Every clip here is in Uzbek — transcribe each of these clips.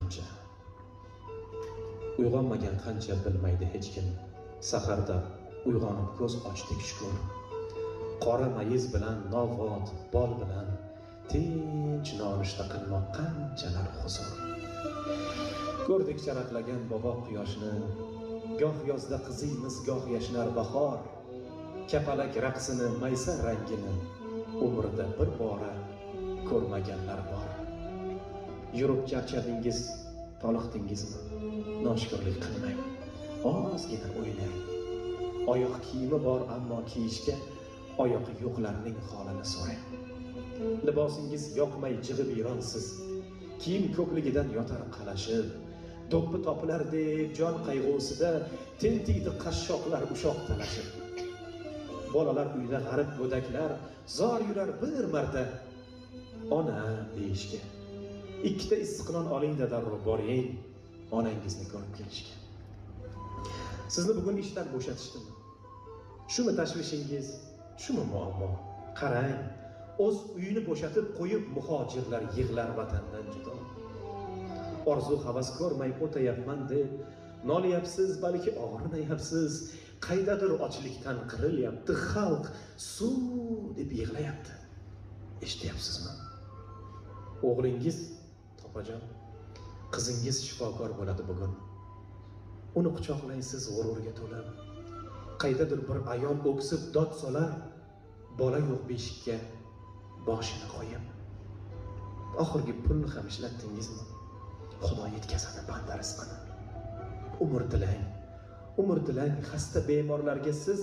qancha, uyg'onmagan qancha bilmaydi hech kim. Saharda uyg'onib ko'z ochdik shukur. Qora mayiz bilan novvot bol bilan tinch nonushta qilmoq qanchalar huzur. Ko'rdik charaqlagan bobo quyoshni, goh yozda qiziymiz, goh yashnar bahor. Kapalak raqsini, maysa rangini umrida bir bora ko'rmaganlar bor. Yurib charchadingiz, toliqdingizmi? Noshukrlik qilmang, ozgina o'ynang. Oyoq kiyimi bor, ammo kiyishga oyoqi yo'qlarning holini so'rang. Libosingiz yoqmay jig'ibiyronsiz, kiyim ko'pligidan yotar qalashib. Do'ppi topilar deb jon qayg'usida tentiydi qashshoqlar ushoq talashib. Bolalar uyda g'arib go'daklar zor yurar bir marta ona deyishga. Ikkita issiqnon oling-da darrov boring onangizni ko'rib kelishga. Sizni bugun ishdan bo'shatishdimi? Shumi tashvishingiz, shumi muammo? Qarang, o'z uyini bo'shatib qo'yib muhojirlar yig'lar vatandan judo. Orzu havas ko'rmay o'tayapman deb nolyapsiz, balki og'rinayapsiz. Qaydadir ochlikdan qirilyapti xalq, suv deb yig'layapti. Eshityapsizmi? O'g'lingiz topajon, qizingiz shifokor bo'ladi bugun. Uni quchoqlaysiz g'ururga to'lib. Qaydadir bir ayol o'ksib dod solar, bola yo'q beshikka boshini qo'yib. Oxirgi pulni ham ishlatdingizmi? Xudo yetkazadi banda rizqini. Umr dilang xasta bemorlarga siz.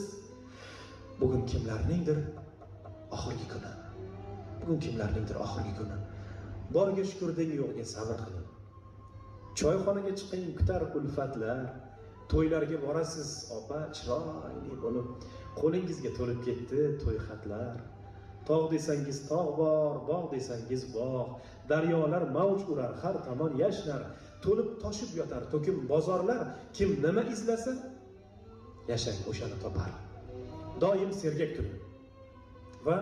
Bugun kimlarningdir oxirgi kuni. Borga shukr deng, yo'qga sabr qiling. Choyxonaga chiqing, kutar ulfatlar. To'ylarga borasiz, opa chiroyli bo'lib. Qo'lingizga to'lib ketdi to'y xatlar. Tog' desangiz tog' bor, bog' desangiz bog'. Daryolar mavj urar, har tomon yashnar. To'lib toshib yotar to'kim bozorlar. Kim nima izlasa, yashang o'shani topar. Doim sergak turing va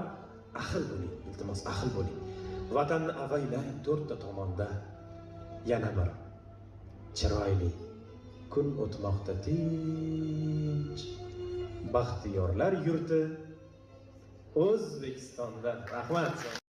ahil bo'ling, iltimos ahil bo'ling. Vatanni avaylang to'rtta tomonda. Yana bir chiroyli kun o'tmoqda tinch. Baxtiyorlar yurti O'zbekistonda. Rahmat.